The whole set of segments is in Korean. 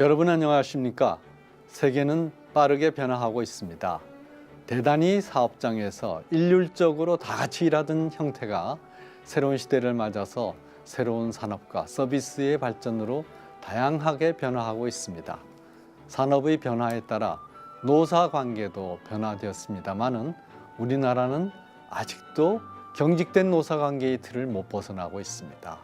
여러분 안녕하십니까? 세계는 빠르게 변화하고 있습니다. 대단히 사업장에서 일률적으로 다 같이 일하던 형태가 새로운 시대를 맞아서 새로운 산업과 서비스의 발전으로 다양하게 변화하고 있습니다. 산업의 변화에 따라 노사 관계도 변화되었습니다만은 우리나라는 아직도 경직된 노사 관계의 틀을 못 벗어나고 있습니다.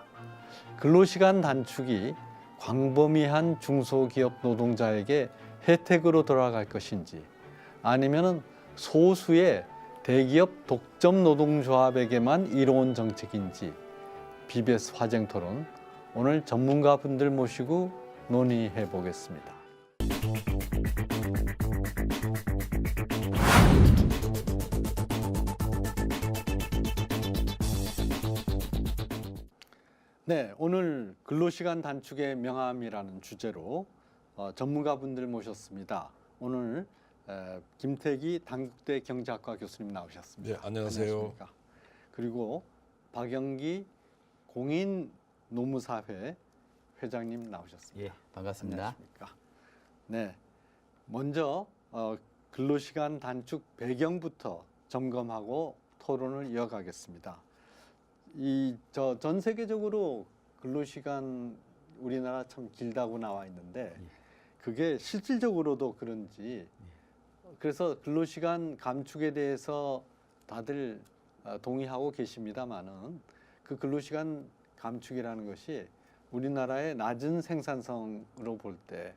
근로시간 단축이 광범위한 중소기업 노동자에게 혜택으로 돌아갈 것인지 아니면은 소수의 대기업 독점 노동조합에게만 이로운 정책인지 BBS 화쟁토론 오늘 전문가분들 모시고 논의해 보겠습니다. 네, 오늘 근로시간 단축의 명암이라는 주제로 전문가분들 모셨습니다. 오늘 김태기 단국대 경제학과 교수님 나오셨습니다. 네, 안녕하세요. 안녕하십니까? 그리고 박영기 공인노무사회 회장님 나오셨습니다. 예, 반갑습니다. 안녕하십니까? 네, 먼저 근로시간 단축 배경부터 점검하고 토론을 이어가겠습니다. 전 세계적으로 근로시간 우리나라 참 길다고 나와 있는데 그게 실질적으로도 그런지 그래서 근로시간 감축에 대해서 다들 동의하고 계십니다만은 그 근로시간 감축이라는 것이 우리나라의 낮은 생산성으로 볼 때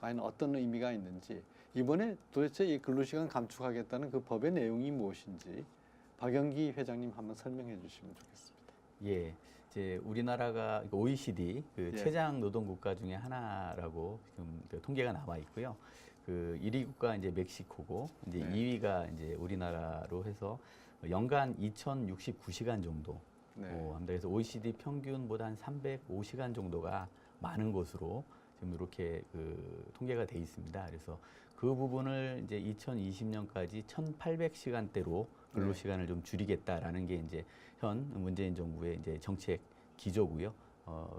과연 어떤 의미가 있는지 이번에 도대체 이 근로시간 감축하겠다는 그 법의 내용이 무엇인지 박영기 회장님 한번 설명해 주시면 좋겠습니다. 예, 이제 우리나라가 OECD 예. 최장 노동 국가 중에 하나라고 지금 통계가 나와 있고요. 그 1위 국가 이제 멕시코고 이제 네. 2위가 이제 우리나라로 해서 연간 2,069시간 정도 네. 합니다. 그래서 OECD 평균보다 한 305시간 정도가 많은 것으로 지금 이렇게 그 통계가 돼 있습니다. 그래서 그 부분을 이제 2020년까지 1,800시간대로 근로시간을 좀 줄이겠다라는 게 이제 현 문재인 정부의 이제 정책 기조고요.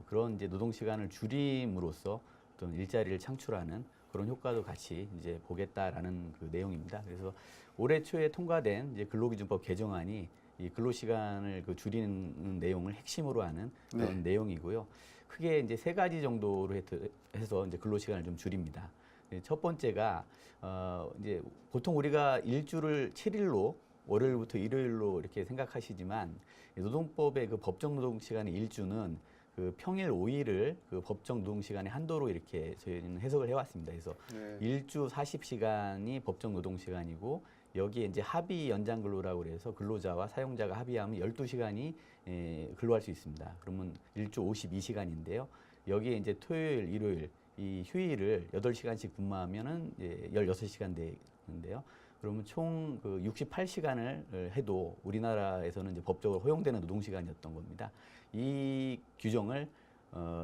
그런 이제 노동시간을 줄임으로써 어떤 일자리를 창출하는 그런 효과도 같이 이제 보겠다라는 그 내용입니다. 그래서 올해 초에 통과된 이제 근로기준법 개정안이 이 근로시간을 그 줄이는 내용을 핵심으로 하는 그런 내용이고요. 크게 이제 세 가지 정도로 해서 이제 근로시간을 좀 줄입니다. 첫 번째가 이제 보통 우리가 일주를 7일로 월요일부터 일요일로 이렇게 생각하시지만 노동법의 그 법정 노동 시간의 일주는 그 평일 5일을 그 법정 노동 시간의 한도로 이렇게 저희는 해석을 해왔습니다. 그래서 일주 40시간이 법정 노동 시간이고 여기에 이제 합의 연장 근로라고 그래서 근로자와 사용자가 합의하면 12시간이 근로할 수 있습니다. 그러면 일주 52시간인데요. 여기에 이제 토요일, 일요일 이 휴일을 8시간씩 근무하면은 16시간 되는데요. 그러면 총 그 68시간을 해도 우리나라에서는 이제 법적으로 허용되는 노동 시간이었던 겁니다. 이 규정을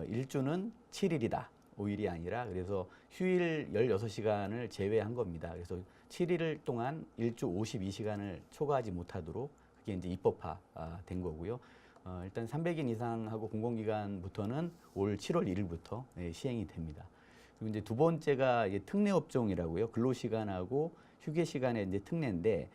일주는 7일이다. 5일이 아니라 그래서 휴일 16시간을 제외한 겁니다. 그래서 7일 동안 일주 52시간을 초과하지 못하도록 그게 이제 입법화 된 거고요. 일단 300인 이상하고 공공기관부터는 올 7월 1일부터 시행이 됩니다. 그리고 이제 두 번째가 이제 특례 업종이라고요. 근로시간하고 휴게시간의 이제 특례인데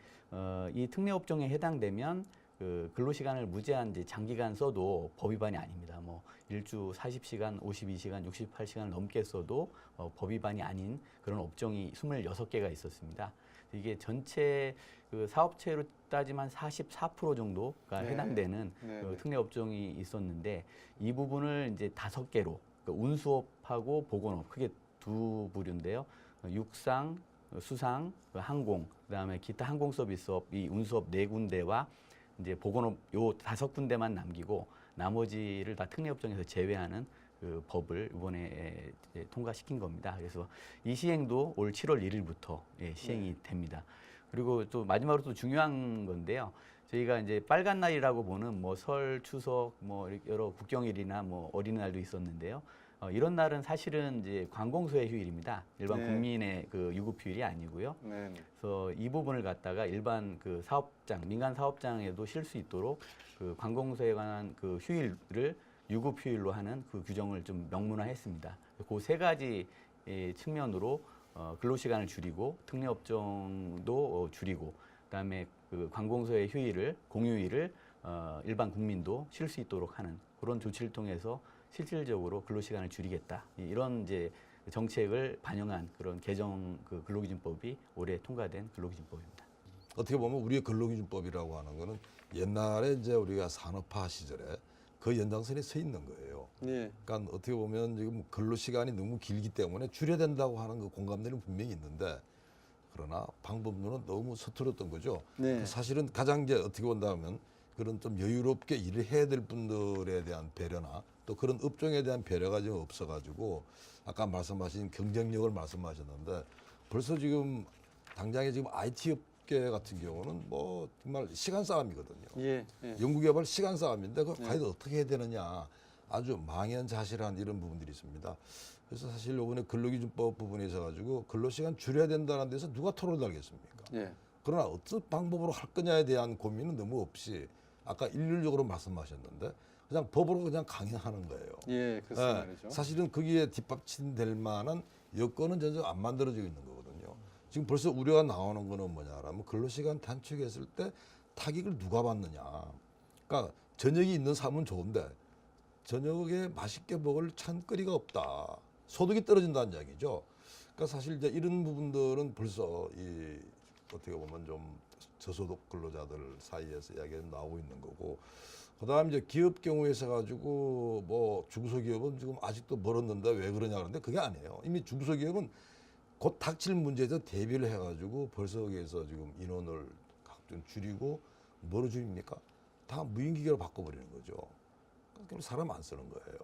이 특례 업종에 해당되면 그 근로시간을 무제한 이제 장기간 써도 법 위반이 아닙니다. 뭐 일주 40시간, 52시간, 68시간을 넘게 써도 법 위반이 아닌 그런 업종이 26개가 있었습니다. 이게 전체 그 사업체로 따지면 44% 정도가 해당되는 그 특례 업종이 있었는데 이 부분을 이제 5개로 그 운수업하고 보건업 크게 두 부류인데요. 육상, 수상, 항공, 그다음에 기타 항공 서비스업 이 운수업 4군데와 이제 보건업 요 5군데만 남기고 나머지를 다 특례 업종에서 제외하는 그 법을 이번에 통과시킨 겁니다. 그래서 이 시행도 올 7월 1일부터 시행이 됩니다. 그리고 또 마지막으로 또 중요한 건데요. 저희가 이제 빨간 날이라고 보는 뭐 설, 추석, 뭐 여러 국경일이나 뭐 어린이날도 있었는데요. 이런 날은 사실은 이제 관공서의 휴일입니다. 일반 국민의 그 유급 휴일이 아니고요. 그래서 이 부분을 갖다가 일반 그 사업장, 민간 사업장에도 쉴 수 있도록 그 관공서에 관한 그 휴일을 유급 휴일로 하는 그 규정을 좀 명문화했습니다. 그 세 가지 측면으로 근로시간을 줄이고 특례업종도 줄이고 그다음에 그 관공서의 휴일을 공휴일을 일반 국민도 쉴 수 있도록 하는 그런 조치를 통해서 실질적으로 근로시간을 줄이겠다 이런 이제 정책을 반영한 그런 개정 그 근로기준법이 올해 통과된 근로기준법입니다. 어떻게 보면 우리의 근로기준법이라고 하는 거는 옛날에 이제 우리가 산업화 시절에 그 연장선에 서 있는 거예요. 예. 그러니까 어떻게 보면 지금 근로 시간이 너무 길기 때문에 줄여야 된다고 하는 그 공감대는 분명히 있는데 그러나 방법론은 너무 서툴었던 거죠. 네. 사실은 가장 이제 어떻게 본다면 그런 좀 여유롭게 일을 해야 될 분들에 대한 배려나 또 그런 업종에 대한 배려가 좀 없어가지고 아까 말씀하신 경쟁력을 말씀하셨는데 벌써 지금 당장에 지금 IT 업계 같은 경우는 뭐 정말 시간 싸움이거든요. 예. 예. 연구개발 시간 싸움인데 그걸 과연 어떻게 해야 되느냐 아주 망연자실한 이런 부분들이 있습니다. 그래서 사실 이번에 근로기준법 부분에 있어가지고 근로시간 줄여야 된다는 데서 누가 토론을 달겠습니까? 예. 그러나 어떤 방법으로 할 거냐에 대한 고민은 너무 없이 아까 일률적으로 말씀하셨는데 그냥 법으로 그냥 강행하는 거예요. 예. 글쎄 예, 말이죠. 사실은 거기에 뒷받침될 만한 여건은 전혀 안 만들어지고 있는 거거든요. 지금 벌써 우려가 나오는 거는 뭐냐라면 근로시간 단축했을 때 타격을 누가 받느냐. 그러니까 저녁이 있는 삶은 좋은데 저녁에 맛있게 먹을 찬거리가 없다. 소득이 떨어진다는 이야기죠. 그러니까 사실 이제 이런 부분들은 벌써 이 어떻게 보면 좀 저소득 근로자들 사이에서 이야기가 나오고 있는 거고. 그다음 이제 기업 경우에서 가지고 뭐 중소기업은 지금 아직도 멀었는데 왜 그러냐 그러는데 그게 아니에요. 이미 중소기업은 곧 닥칠 문제에 대해서 대비를 해가지고 벌써 여기에서 지금 인원을 각종 줄이고 뭐로 줄입니까? 다 무인기계로 바꿔버리는 거죠. 그럼 사람 안 쓰는 거예요.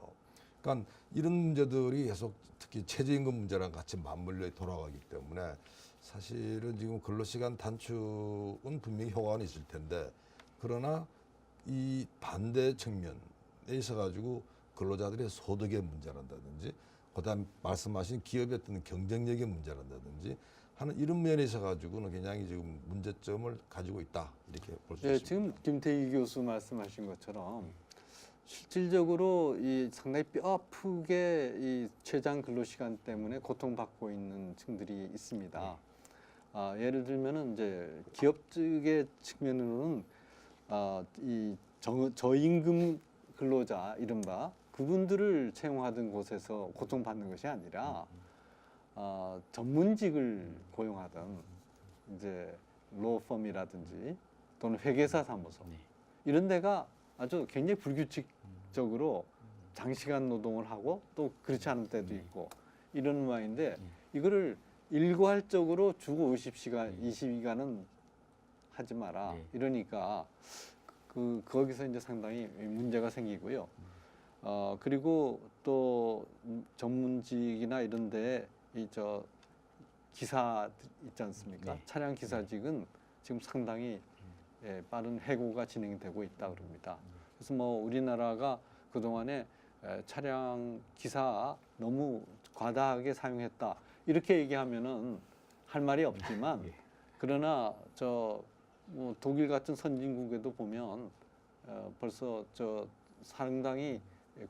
그러니까 이런 문제들이 계속 특히 최저임금 문제랑 같이 맞물려 돌아가기 때문에 사실은 지금 근로시간 단축은 분명히 효과는 있을 텐데 그러나 이 반대 측면에 있어 가지고 근로자들의 소득의 문제란다든지 그다음 말씀하신 기업의 어떤 경쟁력의 문제란다든지 하는 이런 면에 있어 가지고는 굉장히 지금 문제점을 가지고 있다 이렇게 볼 수 예, 있습니다. 지금 김태희 교수 말씀하신 것처럼 실질적으로 이 상당히 뼈 아프게 이 최장 근로 시간 때문에 고통받고 있는 층들이 있습니다. 예를 들면은 이제 기업 측의 측면으로는 이 저임금 근로자 이른바 그분들을 채용하던 곳에서 고통받는 것이 아니라 전문직을 고용하던 이제 로펌이라든지 또는 회계사 사무소 네. 이런 데가 아주 굉장히 불규칙적으로 장시간 노동을 하고 또 그렇지 않은 때도 있고 이런 모양인데 이거를 일괄적으로 주 50시간, 20시간은 하지 마라. 네. 이러니까 거기서 이제 상당히 문제가 생기고요. 그리고 또 전문직이나 이런 데에 기사 있지 않습니까? 네. 차량 기사직은 지금 상당히 빠른 해고가 진행되고 있다 그럽니다. 그래서 뭐 우리나라가 그동안에 차량 기사 너무 과다하게 사용했다 이렇게 얘기하면은 할 말이 없지만 예. 그러나 뭐 독일 같은 선진국에도 보면 벌써 상당히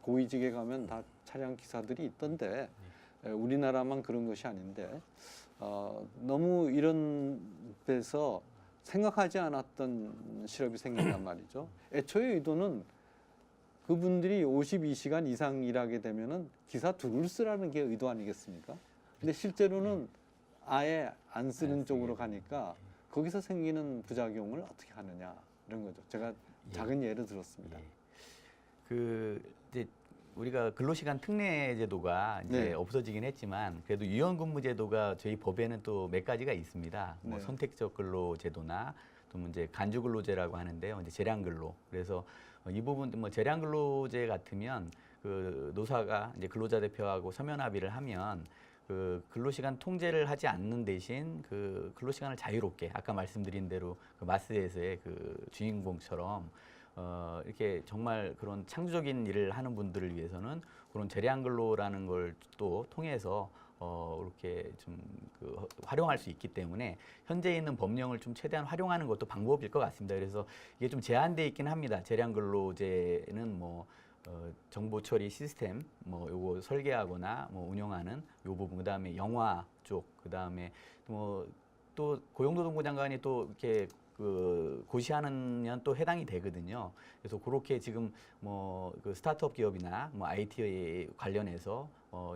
고위직에 가면 다 차량 기사들이 있던데 우리나라만 그런 것이 아닌데 너무 이런 데서 생각하지 않았던 실업이 생긴단 말이죠. 애초에 의도는 그분들이 52시간 이상 일하게 되면은 기사 둘을 쓰라는 게 의도 아니겠습니까? 근데 실제로는 아예 안 쓰는 쪽으로 가니까 거기서 생기는 부작용을 어떻게 하느냐 이런 거죠. 제가 작은 예를 들었습니다. 이제 우리가 근로시간 특례 제도가 이제 네. 없어지긴 했지만 그래도 유연근무 제도가 저희 법에는 또 몇 가지가 있습니다. 뭐 네. 선택적 근로 제도나 또 이제 간주 근로제라고 하는데요. 이제 재량 근로. 그래서 이 부분 뭐 재량 근로제 같으면 그 노사가 이제 근로자 대표하고 서면 합의를 하면 그 근로시간 통제를 하지 않는 대신 그 근로시간을 자유롭게 아까 말씀드린 대로 그 마스에서의 그 주인공처럼 이렇게 정말 그런 창조적인 일을 하는 분들을 위해서는 그런 재량 근로라는 걸 또 통해서 이렇게 좀 활용할 수 있기 때문에 현재 있는 법령을 좀 최대한 활용하는 것도 방법일 것 같습니다. 그래서 이게 좀 제한돼 있긴 합니다. 재량 근로제는 뭐 정보 처리 시스템 뭐 요거 설계하거나 뭐 운영하는 요 부분, 그다음에 영화 쪽, 그다음에 뭐 또 고용노동부 장관이 또 이렇게 그 고시하는 또 해당이 되거든요. 그래서 그렇게 지금 뭐 그 스타트업 기업이나 뭐 IT 관련해서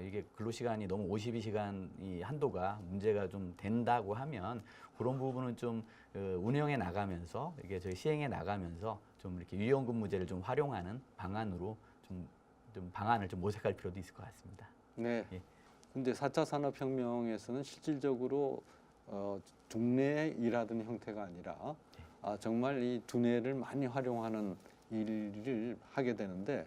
이게 근로시간이 너무 52시간이 한도가 문제가 좀 된다고 하면 그런 부분은 좀 운영해 나가면서 이게 저희 시행해 나가면서 좀 이렇게 유연근무제를 좀 활용하는 방안으로 좀 방안을 좀 모색할 필요도 있을 것 같습니다. 네. 예. 근데 4차 산업혁명에서는 실질적으로 중내 일하던 형태가 아니라 정말 이 두뇌를 많이 활용하는 일을 하게 되는데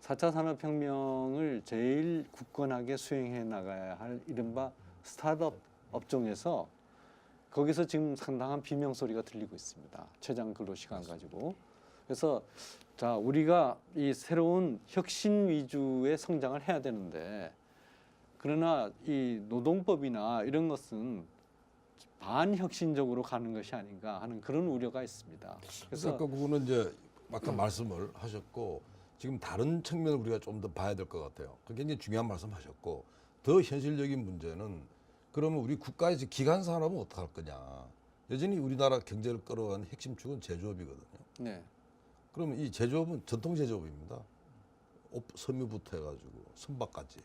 4차 산업혁명을 제일 굳건하게 수행해 나가야 할 이른바 스타트업 업종에서 거기서 지금 상당한 비명 소리가 들리고 있습니다. 최장 근로시간 가지고. 그래서 자, 우리가 이 새로운 혁신 위주의 성장을 해야 되는데 그러나 이 노동법이나 이런 것은 반혁신적으로 가는 것이 아닌가 하는 그런 우려가 있습니다. 그래서 아까 그거는 이제 아까 말씀을 하셨고 지금 다른 측면을 우리가 좀 더 봐야 될 것 같아요. 그게 굉장히 중요한 말씀하셨고 더 현실적인 문제는 그러면 우리 국가의 기간 산업은 어떻게 할 거냐. 여전히 우리나라 경제를 끌어가는 핵심 축은 제조업이거든요. 네. 그러면 이 제조업은 전통 제조업입니다. 섬유부터 해가지고 선박까지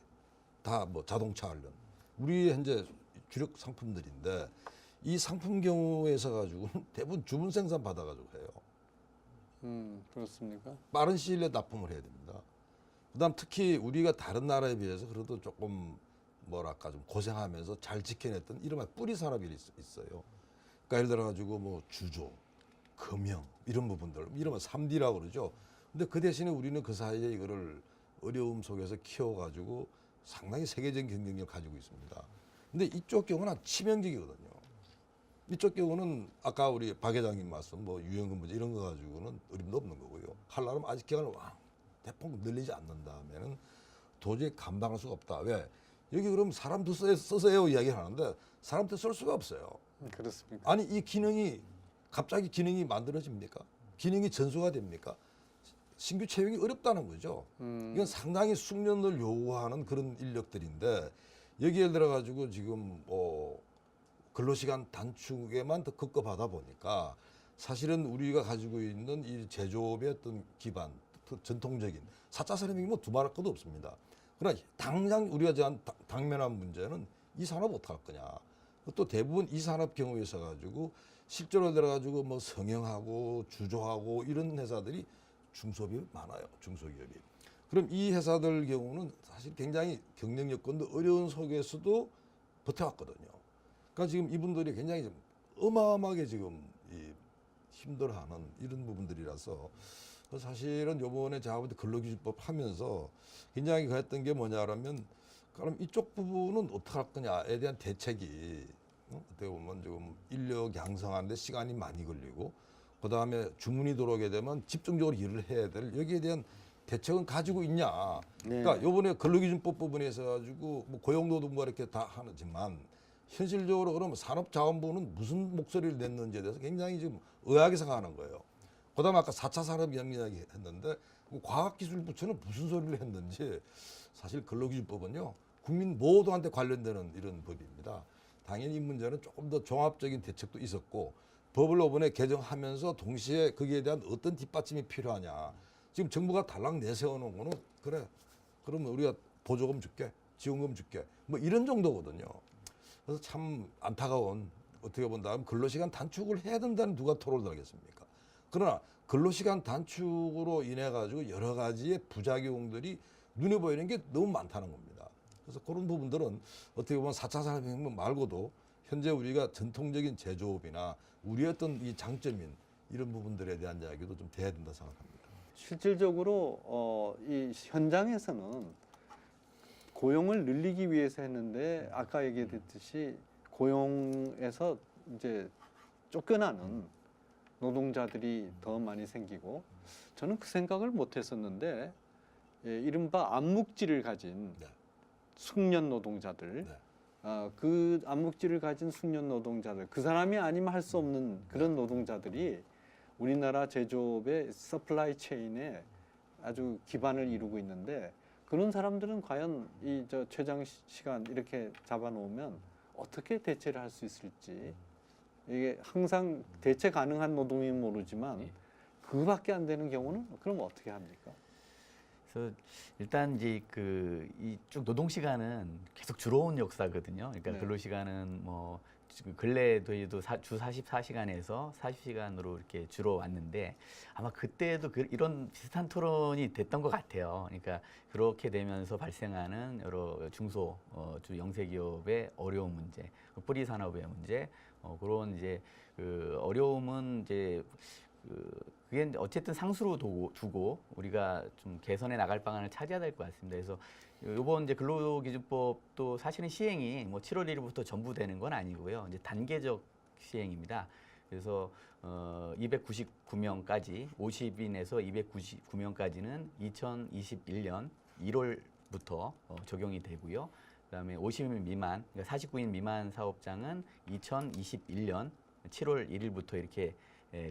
다 뭐 자동차 관련 우리 현재 주력 상품들인데 이 상품 경우에서 가지고는 대부분 주문 생산 받아가지고 해요. 그렇습니까? 빠른 시일 내에 납품을 해야 됩니다. 그다음 특히 우리가 다른 나라에 비해서 그래도 조금 뭐랄까 좀 고생하면서 잘 지켜냈던 이른바 뿌리 산업이 있어요. 그러니까 예를 들어 가지고 뭐 주조, 금형 이런 부분들 이른바 3D라고 그러죠. 근데 그 대신에 우리는 그 사이에 이거를 어려움 속에서 키워가지고 상당히 세계적인 경쟁력을 가지고 있습니다. 근데 이쪽 경우는 치명적이거든요. 이쪽 경우는 아까 우리 박 회장님 말씀 뭐 유연근 문제 이런 거 가지고는 어림도 없는 거고요. 하려면 아직 기간을 대폭 늘리지 않는다면은 도저히 감당할 수가 없다. 왜? 여기 그럼 사람도 써서 해요 이야기를 하는데 사람도 쓸 수가 없어요. 그렇습니까? 아니 이 기능이 갑자기 기능이 만들어집니까? 기능이 전수가 됩니까? 신규 채용이 어렵다는 거죠. 이건 상당히 숙련을 요구하는 그런 인력들인데 여기에 들어 가지고 지금 근로시간 단축에만 더 급급하다 보니까 사실은 우리가 가지고 있는 이 제조업의 어떤 기반, 전통적인 4차 산업이 두말할 것도 없습니다. 그러나 당장 우리가 제한 당면한 문제는 이 산업 어떻게 할 거냐. 또 대부분 이 산업 경우에 있어 가지고 실제로 들어가지고 뭐 성형하고 주조하고 이런 회사들이 중소기업이 많아요. 중소기업이. 그럼 이 회사들 경우는 사실 굉장히 경쟁 여건도 어려운 속에서도 버텨왔거든요. 그러니까 지금 이분들이 굉장히 좀 어마어마하게 지금 힘들어하는 이런 부분들이라서 사실은 요번에 제가 볼 때 근로기준법 하면서 굉장히 그랬던 게 뭐냐라면 그럼 이쪽 부분은 어떻게 할 거냐에 대한 대책이 어떻게 보면 지금 인력 양성하는데 시간이 많이 걸리고 그다음에 주문이 들어오게 되면 집중적으로 일을 해야 될 여기에 대한 대책은 가지고 있냐. 네. 그러니까 요번에 근로기준법 부분에서 가지고 뭐 고용노동부가 이렇게 다 하지만 현실적으로 그러면 산업자원부는 무슨 목소리를 냈는지에 대해서 굉장히 지금 의아하게 생각하는 거예요. 그다음에 아까 4차 산업혁명 이야기 했는데 과학기술부처는 무슨 소리를 했는지 사실 근로기준법은요 국민 모두한테 관련되는 이런 법입니다. 당연히 이 문제는 조금 더 종합적인 대책도 있었고 법을 이번에 개정하면서 동시에 거기에 대한 어떤 뒷받침이 필요하냐. 지금 정부가 달랑 내세워놓은 거는 그래 그러면 우리가 보조금 줄게 지원금 줄게 뭐 이런 정도거든요. 그래서 참 안타까운 어떻게 본다면 근로시간 단축을 해야 된다는 누가 토론을 하겠습니까? 그러나 근로시간 단축으로 인해 가지고 여러 가지의 부작용들이 눈에 보이는 게 너무 많다는 겁니다. 그래서 그런 부분들은 어떻게 보면 4차 산업혁명 말고도 현재 우리가 전통적인 제조업이나 우리의 어떤 이 장점인 이런 부분들에 대한 이야기도 좀 돼야 된다 생각합니다. 실질적으로 이 현장에서는 고용을 늘리기 위해서 했는데 아까 얘기했듯이 고용에서 이제 쫓겨나는 노동자들이 더 많이 생기고 저는 그 생각을 못 했었는데 이른바 암묵지를 가진 네. 숙련 노동자들 네. 그 암묵지를 가진 숙련 노동자들 그 사람이 아니면 할 수 없는 그런 노동자들이 우리나라 제조업의 서플라이 체인에 아주 기반을 이루고 있는데 그런 사람들은 과연 이 저 최장 시간 이렇게 잡아놓으면 어떻게 대체를 할 수 있을지 이게 항상 대체 가능한 노동이면 모르지만 그밖에 안 되는 경우는 그럼 어떻게 합니까? 그래서 일단 이제 그 이 쭉 노동 시간은 계속 줄어온 역사거든요. 그러니까 네. 근로 시간은 뭐 지금 근래에도 주 44시간에서 40시간으로 이렇게 줄어왔는데 아마 그때도 이런 비슷한 토론이 됐던 것 같아요. 그러니까 그렇게 되면서 발생하는 여러 중소 주 영세 기업의 어려운 문제, 뿌리 산업의 문제, 그런 이제 그 어려움은 이제 그게 어쨌든 상수로 두고 우리가 좀 개선해 나갈 방안을 찾아야 될 것 같습니다. 그래서 이번 이제 근로기준법도 사실은 시행이 뭐 7월 1일부터 전부 되는 건 아니고요. 이제 단계적 시행입니다. 그래서 299명까지 50인에서 299명까지는 2021년 1월부터 적용이 되고요. 그다음에 50인 미만, 그러니까 49인 미만 사업장은 2021년 7월 1일부터 이렇게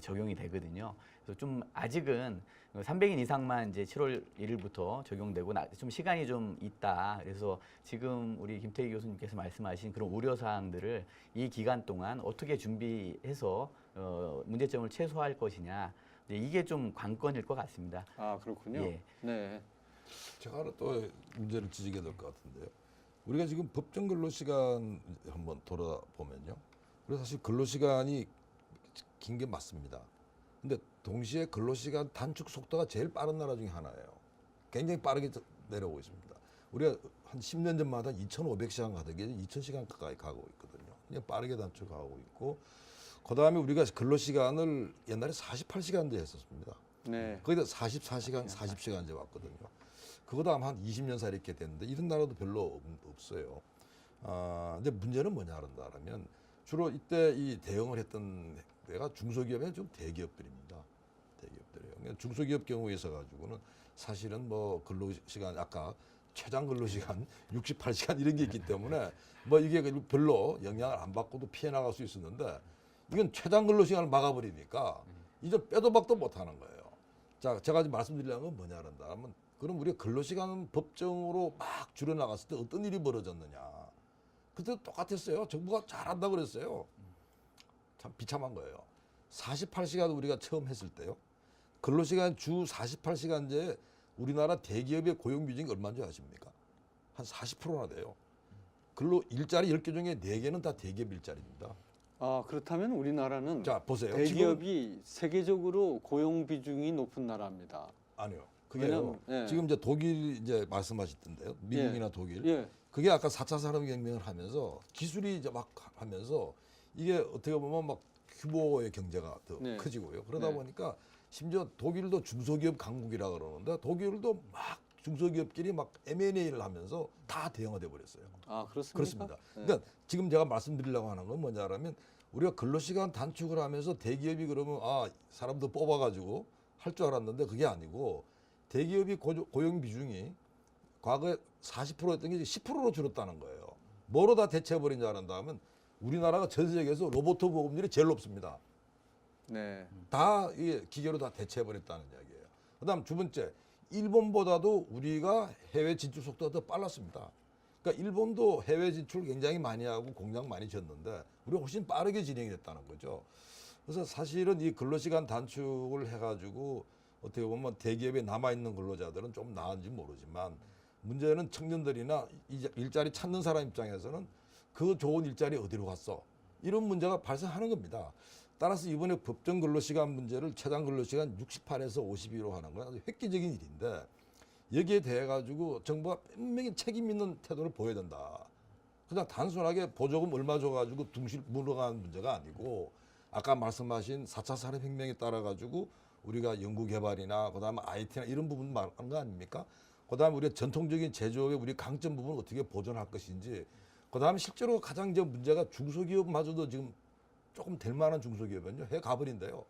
적용이 되거든요. 그래서 좀 아직은 300인 이상만 이제 7월 1일부터 적용되고 좀 시간이 좀 있다. 그래서 지금 우리 김태희 교수님께서 말씀하신 그런 우려 사항들을 이 기간 동안 어떻게 준비해서 문제점을 최소화할 것이냐. 이게 좀 관건일 것 같습니다. 아 그렇군요. 예. 네. 제가 하나 또 문제를 지지게 될 것 같은데요. 우리가 지금 법정 근로시간 한번 돌아보면요. 그래서 사실 근로시간이 긴 게 맞습니다. 근데 동시에 근로시간 단축 속도가 제일 빠른 나라 중에 하나예요. 굉장히 빠르게 내려오고 있습니다. 우리가 한 10년 전마다 2,500시간 가던 게 2,000시간 가까이 가고 있거든요. 그냥 빠르게 단축하고 있고, 그 다음에 우리가 근로시간을 옛날에 48시간제 했었습니다. 네. 거기다 44시간, 40시간제 왔거든요. 그거도 아마 한 20년 사이 이렇게 됐는데 이런 나라도 별로 없어요. 근데 문제는 뭐냐 한다면 주로 이때 이 대응을 했던 데가 중소기업의 좀 대기업들입니다. 대기업들이에요. 그러니까 중소기업 경우에 있어 가지고는 사실은 뭐 근로시간 아까 최장 근로시간 68시간 이런 게 있기 때문에 뭐 이게 별로 영향을 안 받고도 피해 나갈 수 있었는데 이건 최장 근로시간을 막아버리니까 이제 빼도 박도 못 하는 거예요. 자, 제가 지금 말씀드리려는 건 뭐냐 한다면 그럼 우리가 근로시간은 법정으로 막 줄여나갔을 때 어떤 일이 벌어졌느냐. 그때 똑같았어요. 정부가 잘한다 그랬어요. 참 비참한 거예요. 48시간 우리가 처음 했을 때요. 근로시간 주 48시간제 우리나라 대기업의 고용 비중이 얼마인지 아십니까? 한 40%나 돼요. 근로 일자리 10개 중에 4개는 다 대기업 일자리입니다. 아 그렇다면 우리나라는 자, 보세요. 대기업이 세계적으로 고용 비중이 높은 나라입니다. 아니요. 그게요. 왜냐면, 예. 지금 이제 독일 이제 말씀하셨던데요. 미국이나 예. 독일. 예. 그게 아까 4차 산업혁명을 하면서 기술이 이제 막 하면서 이게 어떻게 보면 막 규모의 경제가 더 네. 커지고요. 그러다 네. 보니까 심지어 독일도 중소기업 강국이라 그러는데 독일도 막 중소기업끼리 막 M&A를 하면서 다 대형화돼 버렸어요. 아 그렇습니까? 그렇습니다. 네. 그러니까 지금 제가 말씀드리려고 하는 건 뭐냐면 우리가 근로시간 단축을 하면서 대기업이 그러면 사람도 뽑아가지고 할 줄 알았는데 그게 아니고 대기업이 고용 비중이 과거에 40%였던 게 이제 10%로 줄었다는 거예요. 뭐로 다 대체해버린 줄 알았다면 우리나라가 전 세계에서 로봇 보급률이 제일 높습니다. 네. 다 이게 기계로 다 대체해버렸다는 이야기예요. 그다음 두 번째, 일본보다도 우리가 해외 진출 속도가 더 빨랐습니다. 그러니까 일본도 해외 진출 굉장히 많이 하고 공장 많이 졌는데 우리가 훨씬 빠르게 진행이 됐다는 거죠. 그래서 사실은 이 근로시간 단축을 해가지고 어떻게 보면 대기업에 남아있는 근로자들은 좀 나은지 모르지만 문제는 청년들이나 일자리 찾는 사람 입장에서는 그 좋은 일자리 어디로 갔어? 이런 문제가 발생하는 겁니다. 따라서 이번에 법정 근로시간 문제를 최장 근로시간 68에서 52로 하는 건 아주 획기적인 일인데 여기에 대해 가지고 정부가 분명히 책임 있는 태도를 보여야 된다. 그냥 단순하게 보조금 얼마 줘가지고 둥실 물어가는 문제가 아니고 아까 말씀하신 4차 산업혁명에 따라 가지고 우리가 연구개발이나 그다음에 IT나 이런 부분 말하는 거 아닙니까? 그다음에 우리가 전통적인 제조업의 우리 강점 부분을 어떻게 보존할 것인지 그다음에 실제로 가장 저 문제가 중소기업마저도 지금 조금 될 만한 중소기업은요 해 가버린대요.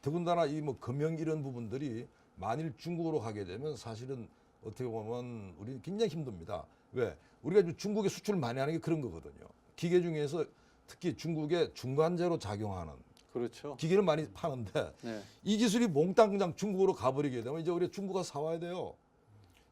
더군다나 이 뭐 금융 이런 부분들이 만일 중국으로 가게 되면 사실은 어떻게 보면 우리 굉장히 힘듭니다. 왜? 우리가 중국에 수출을 많이 하는 게 그런 거거든요. 기계 중에서 특히 중국의 중간재로 작용하는 그렇죠. 기계를 많이 파는데 네. 이 기술이 몽땅 그냥 중국으로 가버리게 되면 이제 우리 중국가 사와야 돼요.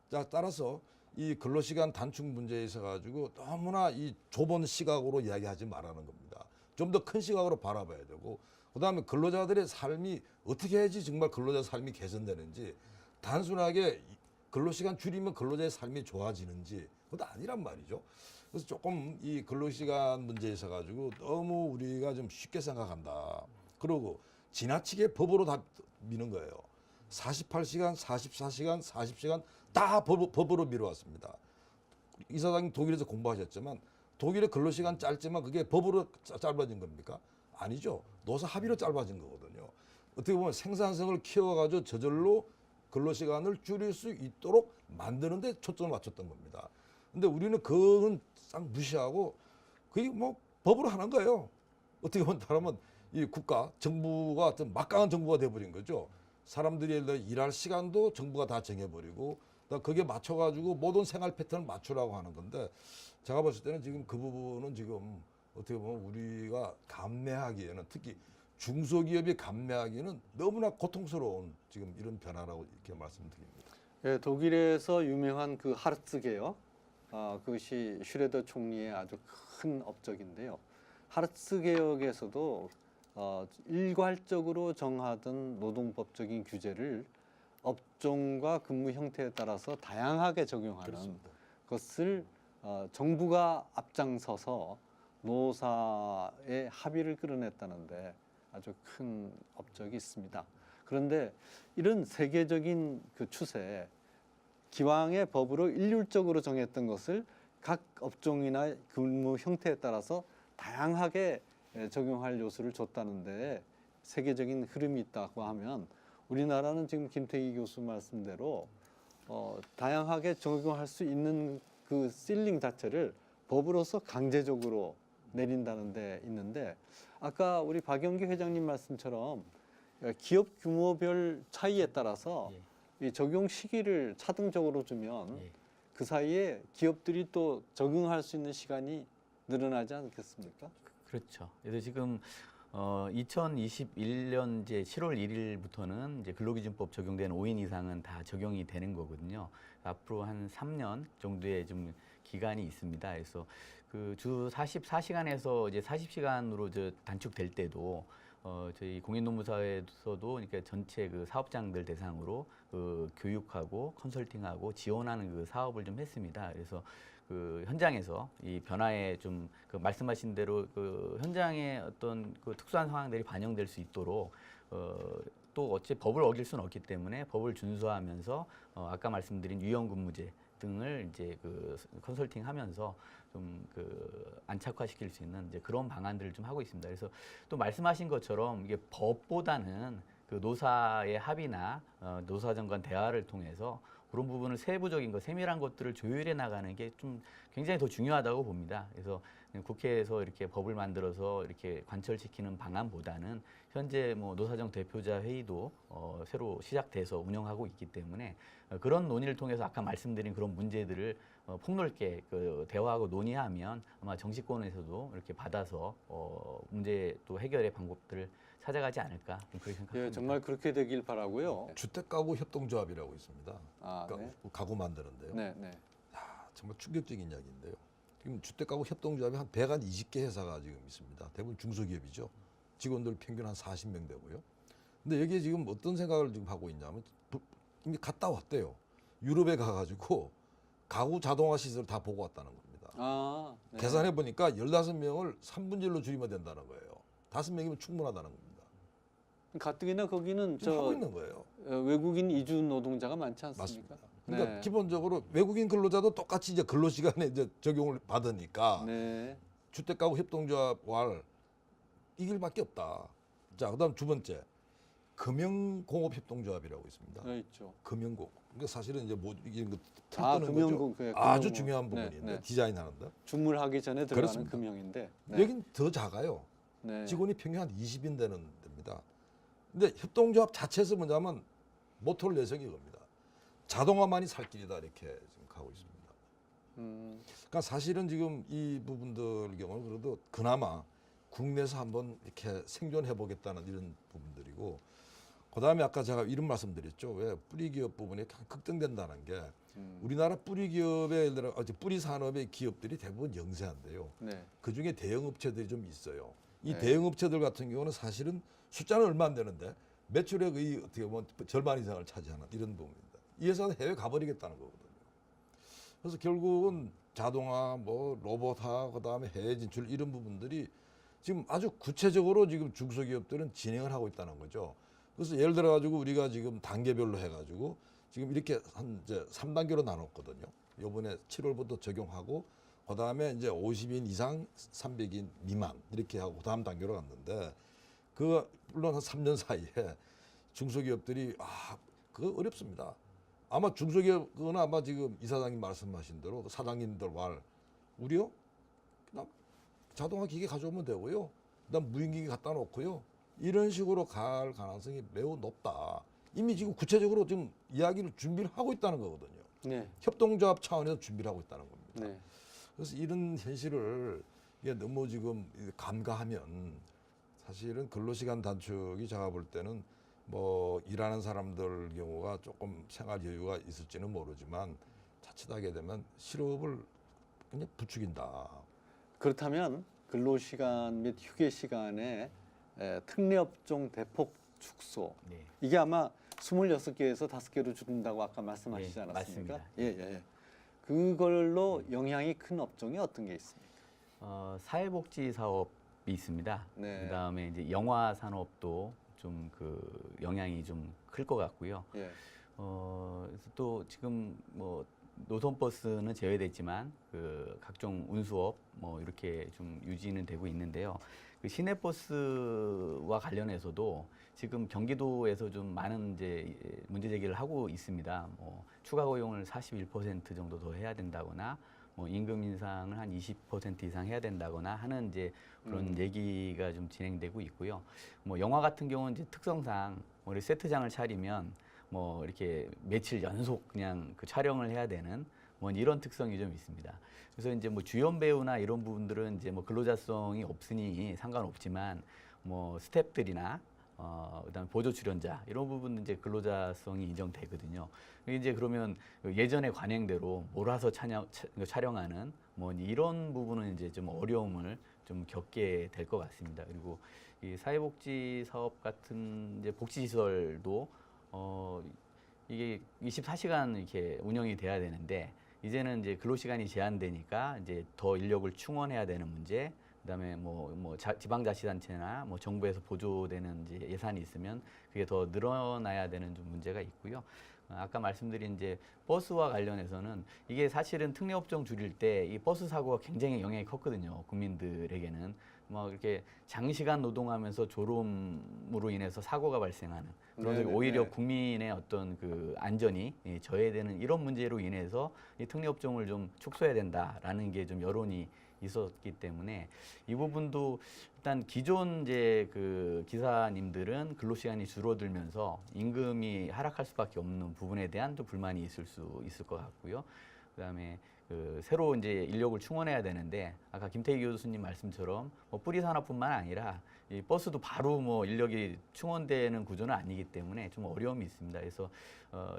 자, 따라서 이 근로시간 단축 문제에 있어 가지고 너무나 이 좁은 시각으로 이야기하지 말라는 겁니다. 좀 더 큰 시각으로 바라봐야 되고, 그다음에 근로자들의 삶이 어떻게 해야지 정말 근로자 삶이 개선되는지, 단순하게 근로시간 줄이면 근로자의 삶이 좋아지는지 그것도 아니란 말이죠. 그래서 조금 이 근로시간 문제에 있어 가지고 너무 우리가 좀 쉽게 생각한다. 그리고 지나치게 법으로 다 미는 거예요. 48시간, 44시간, 40시간 다 법으로 미뤄왔습니다. 이사장님 독일에서 공부하셨지만 독일의 근로시간 짧지만 그게 법으로 짧아진 겁니까? 아니죠. 노사 합의로 짧아진 거거든요. 어떻게 보면 생산성을 키워가지고 저절로 근로시간을 줄일 수 있도록 만드는 데 초점을 맞췄던 겁니다. 근데 우리는 그건 싹 무시하고 그게 뭐 법으로 하는 거예요. 어떻게 보면 이 국가, 정부가 어떤 막강한 정부가 돼버린 거죠. 사람들이 일할 시간도 정부가 다 정해버리고 거기에 맞춰가지고 모든 생활 패턴을 맞추라고 하는 건데, 제가 봤을 때는 지금 그 부분은 지금 어떻게 보면 우리가 감내하기에는, 특히 중소기업이 감내하기에는 너무나 고통스러운 지금 이런 변화라고 이렇게 말씀드립니다. 예, 독일에서 유명한 그 하르츠 개혁, 그것이 슈레더 총리의 아주 큰 업적인데요. 하르츠 개혁에서도 일괄적으로 정하던 노동법적인 규제를 업종과 근무 형태에 따라서 다양하게 적용하는 그렇습니다. 것을 정부가 앞장서서 노사의 합의를 끌어냈다는데 아주 큰 업적이 있습니다. 그런데 이런 세계적인 그 추세, 기왕의 법으로 일률적으로 정했던 것을 각 업종이나 근무 형태에 따라서 다양하게 적용할 요소를 줬다는데 세계적인 흐름이 있다고 하면, 우리나라는 지금 김태희 교수 말씀대로 다양하게 적용할 수 있는 그 실링 자체를 법으로서 강제적으로 내린다는 데 있는데, 아까 우리 박영기 회장님 말씀처럼 기업 규모별 차이에 따라서 이 적용 시기를 차등적으로 주면 그 사이에 기업들이 또 적응할 수 있는 시간이 늘어나지 않겠습니까? 그렇죠. 그래서 지금 2021년 이제 7월 1일부터는 이제 근로기준법 적용된 5인 이상은 다 적용이 되는 거거든요. 앞으로 한 3년 정도의 좀 기간이 있습니다. 그래서 그 주 44시간에서 이제 40시간으로 단축될 때도 저희 공인노무사에서도 그러니까 전체 그 사업장들 대상으로 그 교육하고 컨설팅하고 지원하는 그 사업을 좀 했습니다. 그래서 그 현장에서 이 변화에 좀 그 말씀하신 대로 그 현장의 어떤 그 특수한 상황들이 반영될 수 있도록 또 어째 법을 어길 수는 없기 때문에 법을 준수하면서 아까 말씀드린 유연근무제 등을 이제 그 컨설팅하면서 좀 그 안착화시킬 수 있는 이제 그런 방안들을 좀 하고 있습니다. 그래서 또 말씀하신 것처럼 이게 법보다는 그 노사의 합의나 노사정 간 대화를 통해서 그런 부분을 세부적인 것, 세밀한 것들을 조율해 나가는 게 좀 굉장히 더 중요하다고 봅니다. 그래서 국회에서 이렇게 법을 만들어서 이렇게 관철시키는 방안보다는 현재 뭐 노사정 대표자 회의도 새로 시작돼서 운영하고 있기 때문에 그런 논의를 통해서 아까 말씀드린 그런 문제들을 폭넓게 그 대화하고 논의하면 아마 정치권에서도 이렇게 받아서 문제 또 해결의 방법들을 찾아가지 않을까 그렇게 생각합니다. 예, 정말 그렇게 되길 바라고요. 주택가구 협동조합이라고 있습니다. 네. 가구 만드는데요. 네, 네. 정말 충격적인 이야기인데요. 지금 주택가구 협동조합이 한 120개 회사가 지금 있습니다. 대부분 중소기업이죠. 직원들 평균 한 40명 되고요. 근데 여기에 지금 어떤 생각을 지금 하고 있냐면 이미 갔다 왔대요. 유럽에 가가지고 가구 자동화 시설을 다 보고 왔다는 겁니다. 네. 계산해 보니까 15명을 3분의 1로 줄이면 된다는 거예요. 5명이면 충분하다는 겁니다. 가뜩이나 거기는 지금 하고 있는 거예요. 외국인 이주 노동자가 많지 않습니까? 맞습니다. 그러니까 네. 기본적으로 외국인 근로자도 똑같이 이제 근로시간에 이제 적용을 받으니까 네. 주택가구 협동조합을 이 길밖에 없다. 자, 그다음 두 번째 금융공업협동조합이라고 있습니다. 네, 있죠. 금융공. 그러니까 사실은 이제 뭐 이게 금융공, 그 아주 금융공. 중요한 네, 부분인데 네. 디자인하는데 주물하기 전에 들어가는 그렇습니다. 금융인데. 네. 여긴 더 작아요. 네. 직원이 평균 한 20인 되는 데입니다. 근데 협동조합 자체에서 뭐냐면 모토를 내세운 겁니다. 자동화만이 살 길이다 이렇게 지금 가고 있습니다. 그러니까 사실은 지금 이 부분들 경우는 그래도 그나마 국내에서 한번 이렇게 생존해 보겠다는 이런 부분들이고, 그다음에 아까 제가 이런 말씀드렸죠. 왜 뿌리 기업 부분이 급등된다는 게 우리나라 뿌리 기업의 예를 들어 뿌리 산업의 기업들이 대부분 영세한데요. 네. 그 중에 대형 업체들이 좀 있어요. 이 네. 대형 업체들 같은 경우는 사실은 숫자는 얼마 안 되는데 매출의 거의 어떻게 보면 절반 이상을 차지하는 이런 부분입니다. 이 회사는 해외 가버리겠다는 거거든요. 그래서 결국은 자동화, 뭐 로봇화, 그다음에 해외 진출 이런 부분들이 지금 아주 구체적으로 지금 중소기업들은 진행을 하고 있다는 거죠. 그래서 예를 들어 가지고 우리가 지금 단계별로 해가지고 지금 이렇게 한 이제 3단계로 나눴거든요. 요번에 7월부터 적용하고 그다음에 이제 50인 이상 300인 미만 이렇게 하고 다음 단계로 갔는데 그 물론 한 3년 사이에 중소기업들이 그거 어렵습니다. 아마 중소기업은 아마 지금 이사장님 말씀하신 대로 그 사장님들 말 우리요? 그냥 자동화 기계 가져오면 되고요. 그다음 무인기계 갖다 놓고요. 이런 식으로 갈 가능성이 매우 높다. 이미 지금 구체적으로 지금 이야기를 준비를 하고 있다는 거거든요. 네. 협동조합 차원에서 준비를 하고 있다는 겁니다. 네. 그래서 이런 현실을 이게 너무 지금 간과하면 사실은 근로시간 단축이 제가 볼 때는 뭐 일하는 사람들 경우가 조금 생활 여유가 있을지는 모르지만 자칫하게 되면 실업을 그냥 부추긴다. 그렇다면 근로시간 및 휴게시간에 특례업종 대폭 축소 네. 이게 아마 26개에서 5개로 줄인다고 아까 말씀하시지 네, 않았습니까? 맞습니다. 예, 예, 예. 그걸로 영향이 큰 업종이 어떤 게 있습니까? 사회복지 사업이 있습니다. 네. 그다음에 이제 영화 산업도 좀 그 영향이 좀 클 것 같고요. 예. 그래서 또 지금 뭐 노선버스는 제외됐지만 그 각종 운수업 뭐 이렇게 좀 유지는 되고 있는데요. 그 시내버스와 관련해서도 지금 경기도에서 좀 많은 이제 문제 제기를 하고 있습니다. 뭐 추가 고용을 41% 정도 더 해야 된다거나 뭐 임금 인상을 한 20% 이상 해야 된다거나 하는 이제 그런 얘기가 좀 진행되고 있고요. 뭐 영화 같은 경우는 이제 특성상 우리 세트장을 차리면 뭐 이렇게 며칠 연속 그냥 그 촬영을 해야 되는 뭐 이런 특성이 좀 있습니다. 그래서 이제 뭐 주연 배우나 이런 부분들은 이제 뭐 근로자성이 없으니 상관없지만 뭐 스태프들이나 그다음에 보조 출연자 이런 부분은 이제 근로자성이 인정되거든요. 이제 그러면 예전의 관행대로 몰아서 촬영하는 뭐 이런 부분은 이제 좀 어려움을 좀 겪게 될 것 같습니다. 그리고 이 사회복지 사업 같은 이제 복지시설도 이게 24시간 이렇게 운영이 돼야 되는데 이제는 이제 근로시간이 제한되니까 이제 더 인력을 충원해야 되는 문제, 그다음에 지방자치단체나 뭐 정부에서 보조되는 이제 예산이 있으면 그게 더 늘어나야 되는 좀 문제가 있고요. 아까 말씀드린 이제 버스와 관련해서는 이게 사실은 특례업종 줄일 때 이 버스 사고가 굉장히 영향이 컸거든요. 국민들에게는 뭐 이렇게 장시간 노동하면서 졸음으로 인해서 사고가 발생하는 그래서 네네네. 오히려 국민의 어떤 그 안전이 저해되는 이런 문제로 인해서 이 특례업종을 좀 축소해야 된다라는 게 좀 여론이 있었기 때문에 이 부분도 일단 기존 이제 그 기사님들은 근로시간이 줄어들면서 임금이 하락할 수밖에 없는 부분에 대한 좀 불만이 있을 수 있을 것 같고요. 그다음에 그 새로 이제 인력을 충원해야 되는데 아까 김태희 교수님 말씀처럼 뭐 뿌리 산업뿐만 아니라 이 버스도 바로 뭐 인력이 충원되는 구조는 아니기 때문에 좀 어려움이 있습니다. 그래서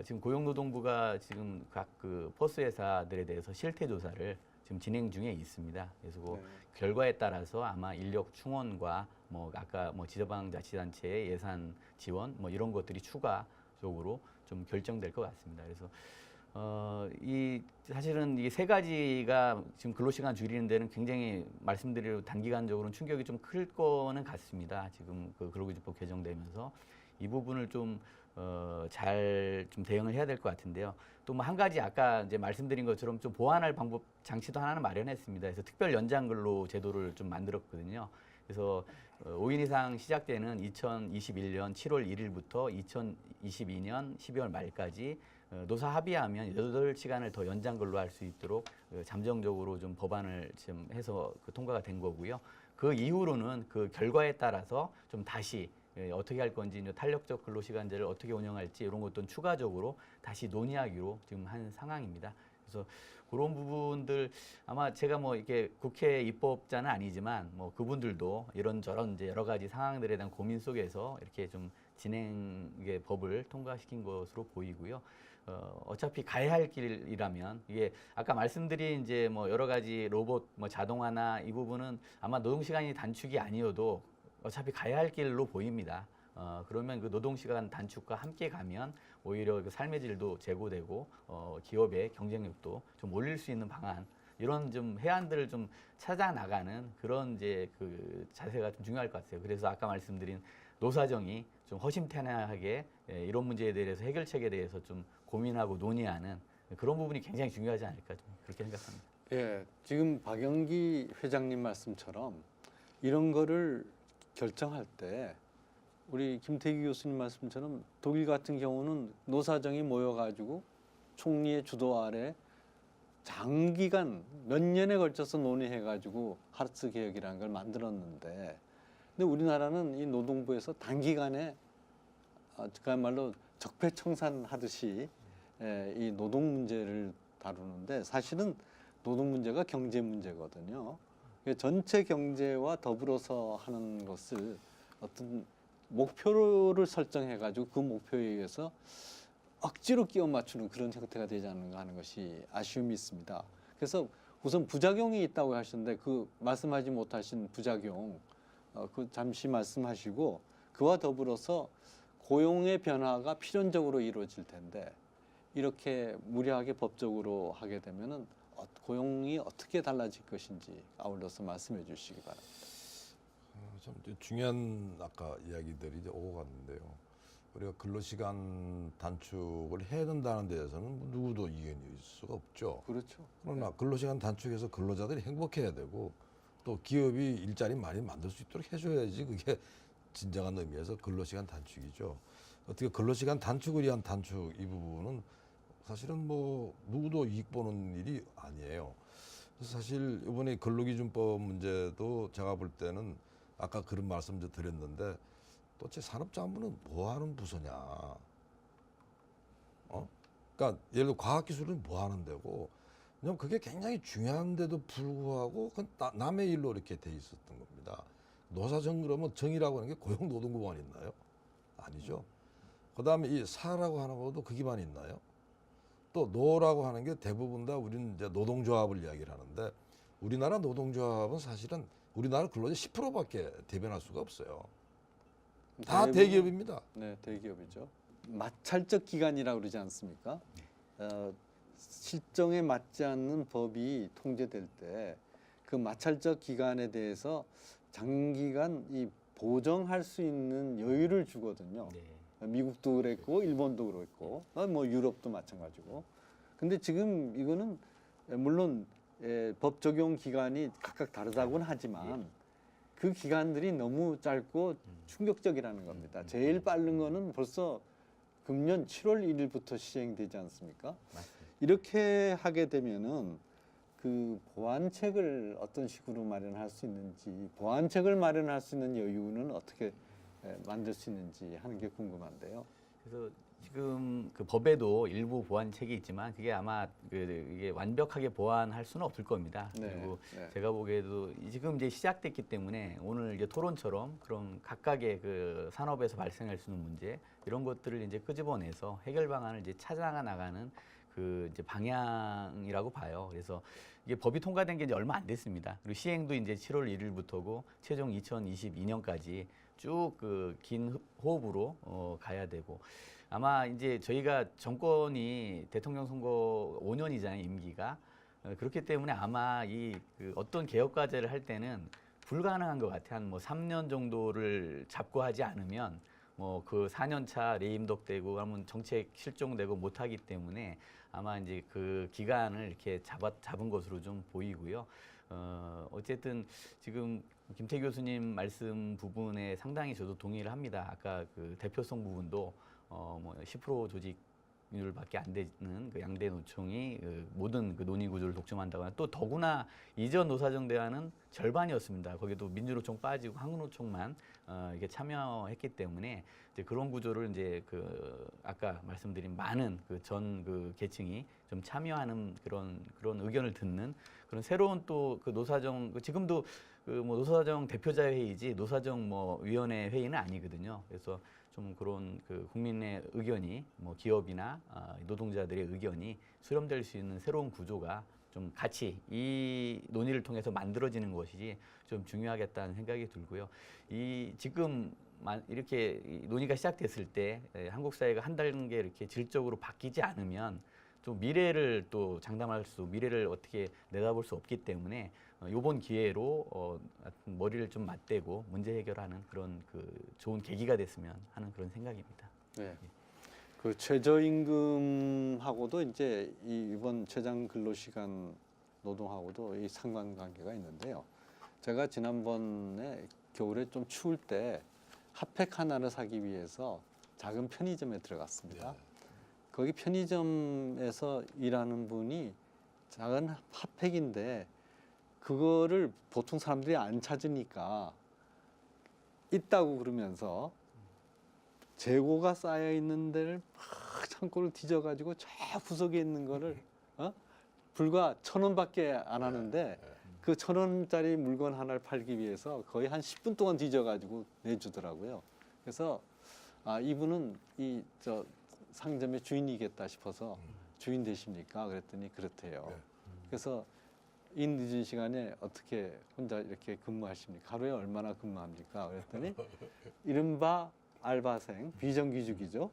지금 고용노동부가 지금 각 그 버스 회사들에 대해서 실태 조사를 지금 진행 중에 있습니다. 그래서 그 네. 결과에 따라서 아마 인력 충원과 뭐 아까 뭐 지방자치단체의 예산 지원 뭐 이런 것들이 추가적으로 좀 결정될 것 같습니다. 그래서 이 사실은 이 세 가지가 지금 근로시간 줄이는 데는 굉장히 말씀드린 단기간적으로는 충격이 좀 클 거는 같습니다. 지금 그 근로기준법 개정되면서 이 부분을 좀 잘 좀 대응을 해야 될 것 같은데요. 또 뭐 한 가지 아까 이제 말씀드린 것처럼 좀 보완할 방법 장치도 하나는 마련했습니다. 그래서 특별 연장 근로 제도를 좀 만들었거든요. 그래서 5인 이상 시작되는 2021년 7월 1일부터 2022년 12월 말까지 노사 합의하면 8시간을 더 연장 근로할 수 있도록 잠정적으로 좀 법안을 지금 해서 통과가 된 거고요. 그 이후로는 그 결과에 따라서 좀 다시 어떻게 할 건지 탄력적 근로시간제를 어떻게 운영할지 이런 것도 추가적으로 다시 논의하기로 지금 한 상황입니다. 그래서 그런 부분들 아마 제가 뭐 이렇게 국회 입법자는 아니지만 뭐 그분들도 이런저런 이제 여러 가지 상황들에 대한 고민 속에서 이렇게 좀 진행의 법을 통과시킨 것으로 보이고요. 어차피 가야 할 길이라면 이게 아까 말씀드린 이제 뭐 여러 가지 로봇 뭐 자동화나 이 부분은 아마 노동 시간이 단축이 아니어도 어차피 가야 할 길로 보입니다. 그러면 그 노동 시간 단축과 함께 가면 오히려 그 삶의 질도 제고되고 기업의 경쟁력도 좀 올릴 수 있는 방안 이런 좀 해안들을 좀 찾아 나가는 그런 이제 그 자세가 좀 중요할 것 같아요. 그래서 아까 말씀드린 노사정이 좀 허심탄회하게 이런 문제에 대해서 해결책에 대해서 좀 고민하고 논의하는 그런 부분이 굉장히 중요하지 않을까 좀 그렇게 생각합니다. 예, 지금 박영기 회장님 말씀처럼 이런 거를 결정할 때 우리 김태기 교수님 말씀처럼 독일 같은 경우는 노사정이 모여가지고 총리의 주도 아래 장기간 몇 년에 걸쳐서 논의해가지고 하르츠 개혁이라는 걸 만들었는데, 근데 우리나라는 이 노동부에서 단기간에 그야말로 적폐청산하듯이 이 노동 문제를 다루는데 사실은 노동 문제가 경제 문제거든요. 전체 경제와 더불어서 하는 것을 어떤 목표를 설정해가지고 그 목표에 의해서 억지로 끼워 맞추는 그런 형태가 되지 않는가 하는 것이 아쉬움이 있습니다. 그래서 우선 부작용이 있다고 하셨는데 그 말씀하지 못하신 부작용 그 잠시 말씀하시고 그와 더불어서 고용의 변화가 필연적으로 이루어질 텐데 이렇게 무리하게 법적으로 하게 되면은 고용이 어떻게 달라질 것인지 아울러서 말씀해 주시기 바랍니다. 참 중요한 아까 이야기들이 이제 오고 갔는데요. 우리가 근로시간 단축을 해야 된다는 데에서는 누구도 이견이 있을 수가 없죠. 그렇죠. 그러나 근로시간 단축해서 근로자들이 행복해야 되고 또 기업이 일자리 많이 만들 수 있도록 해줘야지 그게 진정한 의미에서 근로시간 단축이죠. 어떻게 근로시간 단축을 위한 단축 이 부분은 사실은 뭐 누구도 이익 보는 일이 아니에요. 그래서 사실 이번에 근로기준법 문제도 제가 볼 때는 아까 그런 말씀 좀 드렸는데 도대체 산업자원부는 뭐 하는 부서냐. 그러니까 예를 들어 과학기술은 뭐 하는 데고 왜냐면 그게 굉장히 중요한데도 불구하고 그건 남의 일로 이렇게 돼 있었던 겁니다. 노사정 그러면 정이라고 하는 게 고용노동부만 있나요? 아니죠. 그다음에 이 사라고 하는 것도 거기만 있나요? 또 노라고 하는 게 대부분 다 우리는 이제 노동조합을 이야기를 하는데 우리나라 노동조합은 사실은 우리나라 근로자 10%밖에 대변할 수가 없어요. 다 대부분- 대기업입니다. 네, 대기업이죠. 마찰적 기간이라고 그러지 않습니까? 실정에 맞지 않는 법이 통제될 때 그 마찰적 기간에 대해서 장기간 이 보정할 수 있는 여유를 주거든요. 네. 미국도 그랬고 일본도 그랬고 뭐 유럽도 마찬가지고. 근데 지금 이거는 물론 법 적용 기간이 각각 다르다고는 하지만 그 기간들이 너무 짧고 충격적이라는 겁니다. 제일 빠른 거는 벌써 금년 7월 1일부터 시행되지 않습니까? 맞습니다. 이렇게 하게 되면은 그 보완책을 어떤 식으로 마련할 수 있는지, 보완책을 마련할 수 있는 여유는 어떻게 만들 수 있는지 하는 게 궁금한데요. 그래서 지금 그 법에도 일부 보완책이 있지만 그게 아마 이게 완벽하게 보완할 수는 없을 겁니다. 네, 그리고 네. 제가 보기에도 지금 이제 시작됐기 때문에 오늘 이제 토론처럼 그런 각각의 그 산업에서 발생할 수 있는 문제 이런 것들을 이제 끄집어내서 해결 방안을 이제 찾아 나가는 그 이제 방향이라고 봐요. 그래서 이게 법이 통과된 게 이제 얼마 안 됐습니다. 그리고 시행도 이제 7월 1일부터고 최종 2022년까지 쭉 그 긴 호흡으로 가야 되고 아마 이제 저희가 정권이 대통령 선거 5년이잖아요, 임기가. 그렇기 때문에 아마 그 어떤 개혁 과제를 할 때는 불가능한 것 같아요. 한 뭐 3년 정도를 잡고 하지 않으면 뭐 그 4년 차 레임덕되고 하면 정책 실종되고 못하기 때문에 아마 이제 그 기간을 이렇게 잡은 것으로 좀 보이고요. 어쨌든 지금 김태기 교수님 말씀 부분에 상당히 저도 동의를 합니다. 아까 그 대표성 부분도 뭐 10% 조직 율밖에 안 되는 그 양대 노총이 모든 그 논의 구조를 독점한다고 하면 또 더구나 이전 노사정 대화는 절반이었습니다. 거기도 민주노총 빠지고 한국노총만 이게 참여했기 때문에 이제 그런 구조를 이제 그 아까 말씀드린 많은 그 전 그 계층이 좀 참여하는 그런 의견을 듣는 그런 새로운 또 그 노사정 지금도 그 뭐 노사정 대표자 회의지 노사정 뭐 위원회 회의는 아니거든요. 그래서 좀 그런 그 국민의 의견이 뭐 기업이나 노동자들의 의견이 수렴될 수 있는 새로운 구조가 좀 같이 이 논의를 통해서 만들어지는 것이 좀 중요하겠다는 생각이 들고요. 이 지금 이렇게 논의가 시작됐을 때 한국 사회가 한 단계 이렇게 질적으로 바뀌지 않으면 좀 미래를 또 장담할 미래를 어떻게 내다볼 수 없기 때문에 이번 기회로 머리를 좀 맞대고 문제 해결하는 그런 그 좋은 계기가 됐으면 하는 그런 생각입니다. 네. 그 최저임금하고도 이제 이번 최장 근로시간 노동하고도 이 상관관계가 있는데요. 제가 지난번에 겨울에 좀 추울 때 핫팩 하나를 사기 위해서 작은 편의점에 들어갔습니다. 거기 편의점에서 일하는 분이 작은 핫팩인데 그거를 보통 사람들이 안 찾으니까 있다고 그러면서 재고가 쌓여 있는 데를 막 창고를 뒤져가지고 저 구석에 있는 거를 불과 1,000원밖에 안 하는데 그 1,000원짜리 물건 하나를 팔기 위해서 거의 한 10분 동안 뒤져가지고 내주더라고요. 그래서 이분은 이 저 상점의 주인이겠다 싶어서 주인 되십니까? 그랬더니 그렇대요. 그래서 이 늦은 시간에 어떻게 혼자 이렇게 근무하십니까? 하루에 얼마나 근무합니까? 그랬더니 이른바 알바생, 비정규직이죠.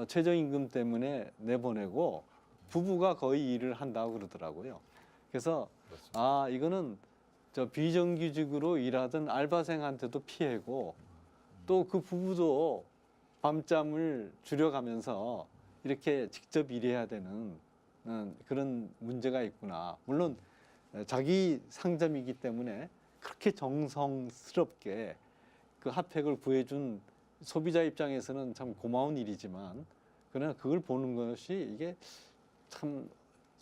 최저임금 때문에 내보내고 부부가 거의 일을 한다고 그러더라고요. 그래서 이거는 저 비정규직으로 일하던 알바생한테도 피해고 또 그 부부도 밤잠을 줄여가면서 이렇게 직접 일해야 되는 그런 문제가 있구나. 물론 자기 상점이기 때문에 그렇게 정성스럽게 그 핫팩을 구해준 소비자 입장에서는 참 고마운 일이지만 그러나 그걸 보는 것이 이게 참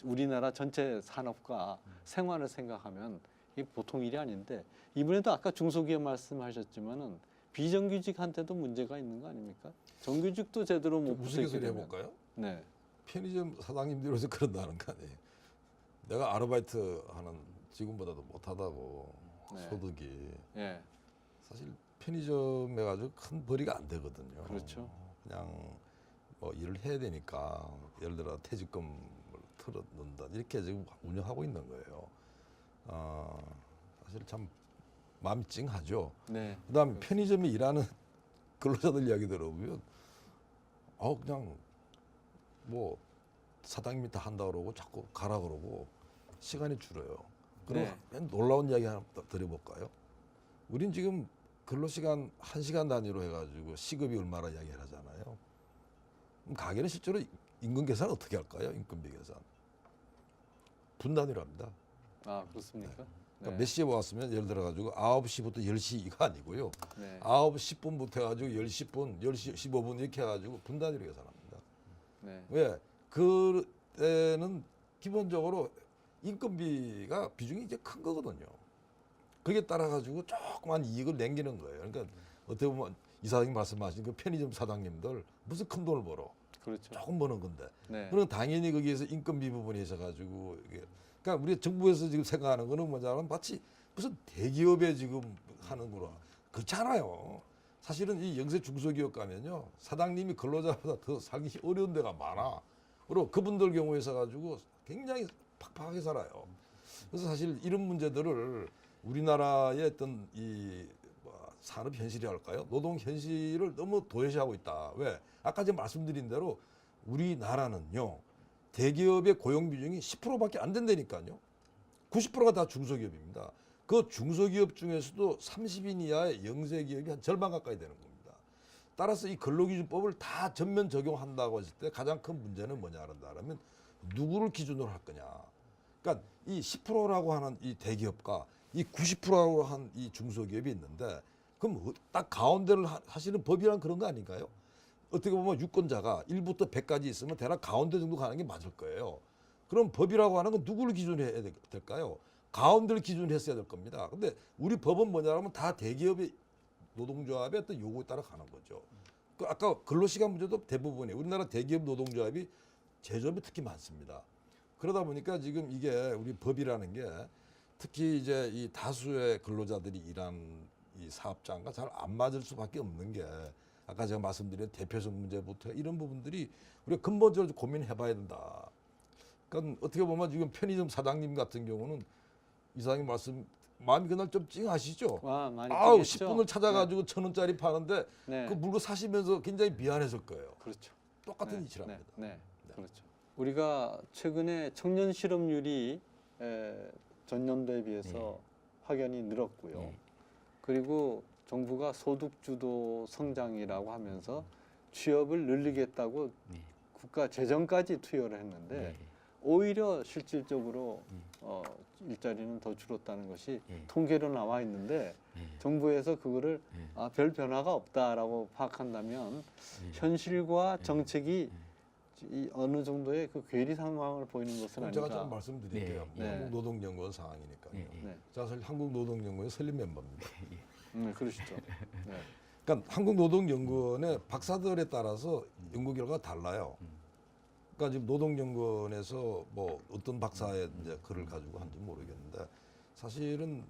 우리나라 전체 산업과 생활을 생각하면 이게 보통 일이 아닌데 이번에도 아까 중소기업 말씀하셨지만은 비정규직한테도 문제가 있는 거 아닙니까? 정규직도 제대로 못 무슨 붙게 소리 되면. 해볼까요? 네. 편의점 사장님들로서 그런다는 거 아니에요. 내가 아르바이트 하는 직원보다도 못하다고 네. 소득이 예. 사실 편의점에 가지고 큰 벌이가 안 되거든요. 그렇죠. 그냥 뭐 일을 해야 되니까 예를 들어 퇴직금을 틀어놓는다 이렇게 지금 운영하고 있는 거예요. 사실 참 마음이 찡하죠. 네. 그다음에 편의점에 일하는 근로자들 이야기 들어보면 그냥 뭐 사장님이 다 한다 그러고 자꾸 가라 그러고 시간이 줄어요. 그럼 네. 놀라운 이야기 하나 드려볼까요? 우린 지금 근로시간 1시간 단위로 해가지고 시급이 얼마나 이야기를 하잖아요. 그럼 가게는 실제로 임금 계산 어떻게 할까요? 인건비 계산. 분 단위로 합니다. 그렇습니까? 그러니까 몇 시에 왔으면 예를 들어가지고 9시부터 10시 이거 아니고요. 네. 9시 10분부터 해가지고 10시 10분, 10시 15분 이렇게 해가지고 분 단위로 계산합니다. 네. 왜? 그때는 기본적으로 인건비가 비중이 이제 큰 거거든요. 그게 따라가지고 조그만 이익을 남기는 거예요. 그러니까 어떻게 보면 이사장님 말씀하신 그 편의점 사장님들 무슨 큰 돈을 벌어. 그렇죠. 조금 버는 건데. 네. 그럼 당연히 거기에서 인건비 부분이 있어가지고 이게 그러니까 우리 정부에서 지금 생각하는 거는 뭐냐면 마치 무슨 대기업에 지금 하는 거라 그렇잖아요. 사실은 이 영세 중소기업 가면요 사장님이 근로자보다 더 살기 어려운 데가 많아. 그리고 그분들 경우에서 가지고 굉장히 팍팍하게 살아요. 그래서 사실 이런 문제들을 우리나라의 어떤 이 산업 현실이 할까요? 노동 현실을 너무 도외시하고 있다. 왜? 아까 제가 말씀드린 대로 우리나라는요 대기업의 고용 비중이 10%밖에 안 된다니까요. 90%가 다 중소기업입니다. 그 중소기업 중에서도 30인 이하의 영세기업이 한 절반 가까이 되는 겁니다. 따라서 이 근로기준법을 다 전면 적용한다고 했을 때 가장 큰 문제는 뭐냐 그런다면 누구를 기준으로 할 거냐. 그러니까 이 10%라고 하는 이 대기업과 이 90%라고 한 이 중소기업이 있는데 그럼 딱 가운데를 하시는 법이란 그런 거 아닌가요? 어떻게 보면 유권자가 1부터 100까지 있으면 대략 가운데 정도 가는 게 맞을 거예요. 그럼 법이라고 하는 건 누구를 기준으로 해야 될까요? 가운데를 기준으로 했어야 될 겁니다. 근데 우리 법은 뭐냐면 다 대기업의 노동조합의 어떤 요구에 따라 가는 거죠. 그 아까 근로시간 문제도 대부분이 우리나라 대기업 노동조합이 제조업이 특히 많습니다. 그러다 보니까 지금 이게 우리 법이라는 게 특히 이제 이 다수의 근로자들이 일한 이 사업장과 잘 안 맞을 수밖에 없는 게 아까 제가 말씀드린 대표성 문제부터 이런 부분들이 우리가 근본적으로 고민해봐야 된다. 그러니까 어떻게 보면 지금 편의점 사장님 같은 경우는 이사장님 말씀 마음이 그날 좀 찡하시죠? 와, 많이 아우 뛰겠죠? 10분을 찾아가지고 1,000원짜리 파는데 네. 그 물건 사시면서 굉장히 미안했을 거예요. 그렇죠. 똑같은 네, 이치랍니다. 네, 그렇죠. 우리가 최근에 청년 실업률이 전년도에 비해서 네. 확연히 늘었고요. 네. 그리고 정부가 소득주도 성장이라고 하면서 취업을 늘리겠다고 네. 국가 재정까지 투여를 했는데 네. 오히려 실질적으로 일자리는 더 줄었다는 것이 네. 통계로 나와 있는데 네. 정부에서 그거를 네. 별 변화가 없다라고 파악한다면 네. 현실과 정책이 이 어느 정도의 그 괴리 상황을 보이는 것은 아닌가. 제가 좀 말씀드릴게요. 네. 네. 한국노동연구원 상황이니까요. 네. 네, 제가 사실 한국노동연구원 설립 멤버입니다. 그러시죠. 네. 그러니까 한국노동연구원의 박사들에 따라서 연구 결과가 달라요. 그러니까 지금 노동연구원에서 뭐 어떤 박사의 이제 글을 가지고 한지 모르겠는데 사실은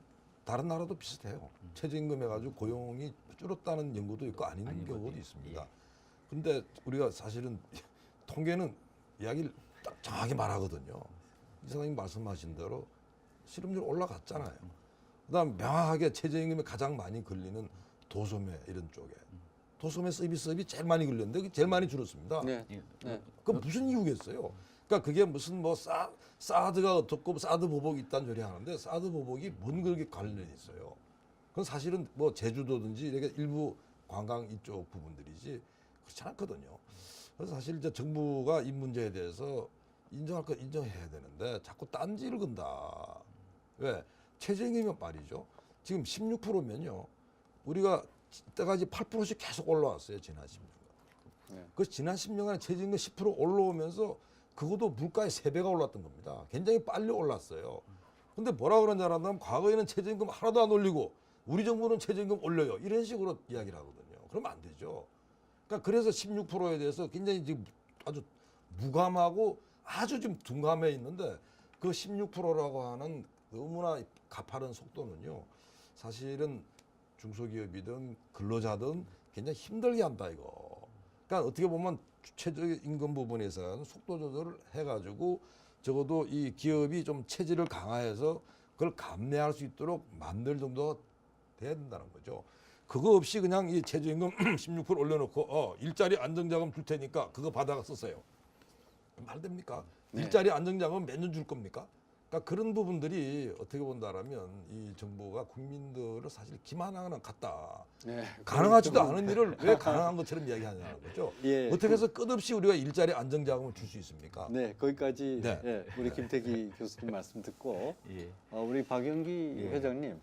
다른 나라도 비슷해요. 최저임금 해가지고 고용이 줄었다는 연구도 있고 아닌 경우도 있습니다. 근데 우리가 사실은 통계는 이야기를 딱 정확히 말하거든요. 이사장님 말씀하신 대로 실업률 올라갔잖아요. 그다음 명확하게 최저임금에 가장 많이 걸리는 도소매 이런 쪽에 도소매 서비스업이 제일 많이 걸렸는데 그게 제일 많이 줄었습니다. 네. 예. 네. 그 무슨 이유겠어요? 그러니까 그게 무슨 뭐 사드가 어떻고 사드 보복이 있다는 소리 하는데 사드 보복이 뭔 그렇게 관련이 있어요? 그건 사실은 뭐 제주도든지 이렇게 일부 관광 이쪽 부분들이지 그렇지 않거든요. 그래서 사실 이제 정부가 이 문제에 대해서 인정할 거 인정해야 되는데 자꾸 딴지를 건다. 왜? 최저임금이 말이죠. 지금 16%면요. 우리가 이때까지 8%씩 계속 올라왔어요. 지난 10년간. 네. 그 지난 10년간에 최저임금 10% 올라오면서 그것도 물가의 3배가 올랐던 겁니다. 굉장히 빨리 올랐어요. 근데 뭐라 그러냐면 과거에는 최저임금 하나도 안 올리고 우리 정부는 최저임금 올려요. 이런 식으로 이야기를 하거든요. 그러면 안 되죠. 그러니까 그래서 16%에 대해서 굉장히 지금 아주 무감하고 아주 좀 둔감해 있는데 그 16%라고 하는 너무나 가파른 속도는요. 사실은 중소기업이든 근로자든 굉장히 힘들게 한다 이거. 그러니까 어떻게 보면 최저임금 부분에서는 속도 조절을 해가지고 적어도 이 기업이 좀 체질을 강화해서 그걸 감내할 수 있도록 만들 정도가 돼야 된다는 거죠. 그거 없이 그냥 이 최저임금 16% 올려놓고 일자리 안정자금 줄 테니까 그거 받아가 쓰세요. 말 됩니까? 네. 일자리 안정자금 몇 년 줄 겁니까? 그러니까 그런 부분들이 어떻게 본다라면 이 정부가 국민들을 사실 기만하는 같다. 네. 가능하지도 않은 일을 왜 가능한 것처럼 이야기하냐는 거죠. 예. 어떻게 해서 끝없이 우리가 일자리 안정자금을 줄 수 있습니까? 네, 거기까지 네. 예, 우리 김태기 교수님 말씀 듣고 예. 우리 박영기 예. 회장님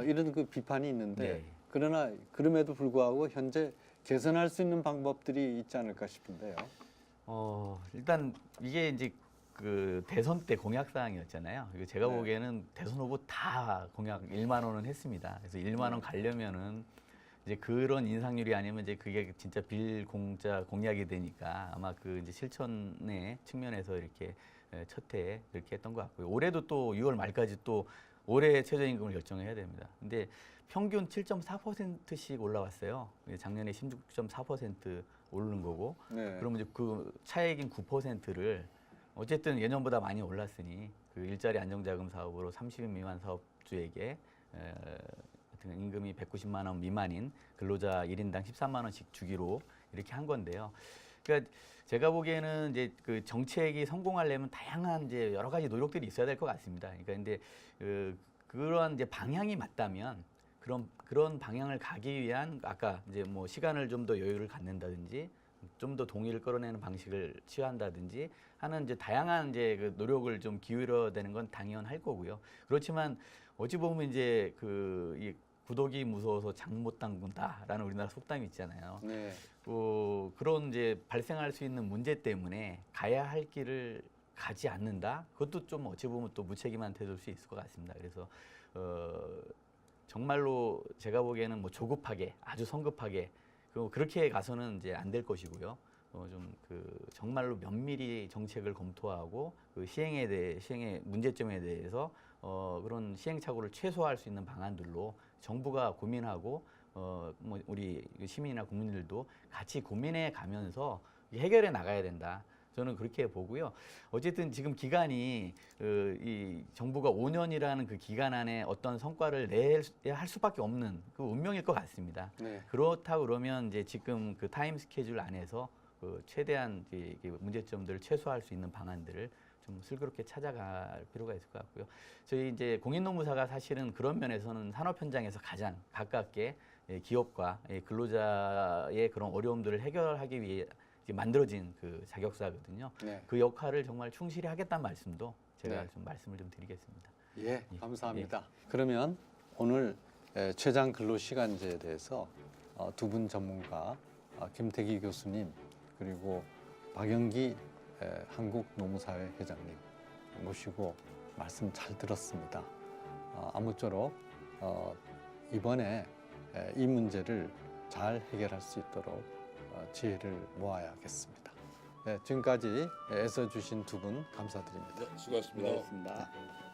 이런 그 비판이 있는데 네. 그러나 그럼에도 불구하고 현재 개선할 수 있는 방법들이 있지 않을까 싶은데요. 일단 이게 이제 그 대선 때 공약 사항이었잖아요. 이거 제가 네. 보기에는 대선 후보 다 공약 1만 원은 했습니다. 그래서 1만 원 가려면은 이제 그런 인상률이 아니면 이제 그게 진짜 빌공짜 공약이 되니까 아마 그 이제 실천의 측면에서 이렇게 첫해 이렇게 했던 것 같고요. 올해도 또 6월 말까지 또 올해 최저임금을 결정해야 됩니다. 근데 평균 7.4%씩 올라왔어요. 작년에 16.4% 오르는 거고. 네. 그러면 이제 그 차액인 9%를 어쨌든 예년보다 많이 올랐으니 그 일자리 안정자금 사업으로 30인 미만 사업주에게 하여튼 임금이 190만 원 미만인 근로자 1인당 13만 원씩 주기로 이렇게 한 건데요. 그러니까 제가 보기에는 이제 그 정책이 성공하려면 다양한 이제 여러 가지 노력들이 있어야 될 것 같습니다. 그러니까 근데 그러한 이제 방향이 맞다면 그런 방향을 가기 위한 아까 이제 뭐 시간을 좀 더 여유를 갖는다든지 좀 더 동의를 끌어내는 방식을 취한다든지 하는 이제 다양한 이제 그 노력을 좀 기울여야 되는 건 당연할 거고요. 그렇지만 어찌 보면 이제 이 구독이 무서워서 장 못 담근다라는 우리나라 속담이 있잖아요. 네. 그런 이제 발생할 수 있는 문제 때문에 가야 할 길을 가지 않는다. 그것도 좀 어찌 보면 또 무책임한 태도일 수 있을 것 같습니다. 그래서 정말로 제가 보기에는 뭐 조급하게 아주 성급하게 그렇게 가서는 이제 안 될 것이고요. 좀 정말로 면밀히 정책을 검토하고 그 시행의 문제점에 대해서 그런 시행착오를 최소화할 수 있는 방안들로 정부가 고민하고 뭐 우리 시민이나 국민들도 같이 고민해 가면서 해결해 나가야 된다. 저는 그렇게 보고요. 어쨌든 지금 기간이 이 정부가 5년이라는 그 기간 안에 어떤 성과를 내야 할 수밖에 없는 그 운명일 것 같습니다. 네. 그렇다 그러면 이제 지금 그 타임 스케줄 안에서 최대한 이제 문제점들을 최소화할 수 있는 방안들을 좀 슬그럽게 찾아갈 필요가 있을 것 같고요. 저희 이제 공인노무사가 사실은 그런 면에서는 산업 현장에서 가장 가깝게 기업과 근로자의 그런 어려움들을 해결하기 위해 이제 만들어진 그 자격사거든요. 네. 그 역할을 정말 충실히 하겠다는 말씀도 제가 네. 좀 말씀을 좀 드리겠습니다. 예, 감사합니다. 그러면 오늘 최장 근로시간제에 대해서 두 분 전문가 김태기 교수님 그리고 박영기 한국노무사회 회장님 모시고 말씀 잘 들었습니다. 아무쪼록 이번에 이 문제를 잘 해결할 수 있도록 지혜를 모아야겠습니다. 지금까지 애써주신 두 분 감사드립니다. 수고하셨습니다. 고맙습니다.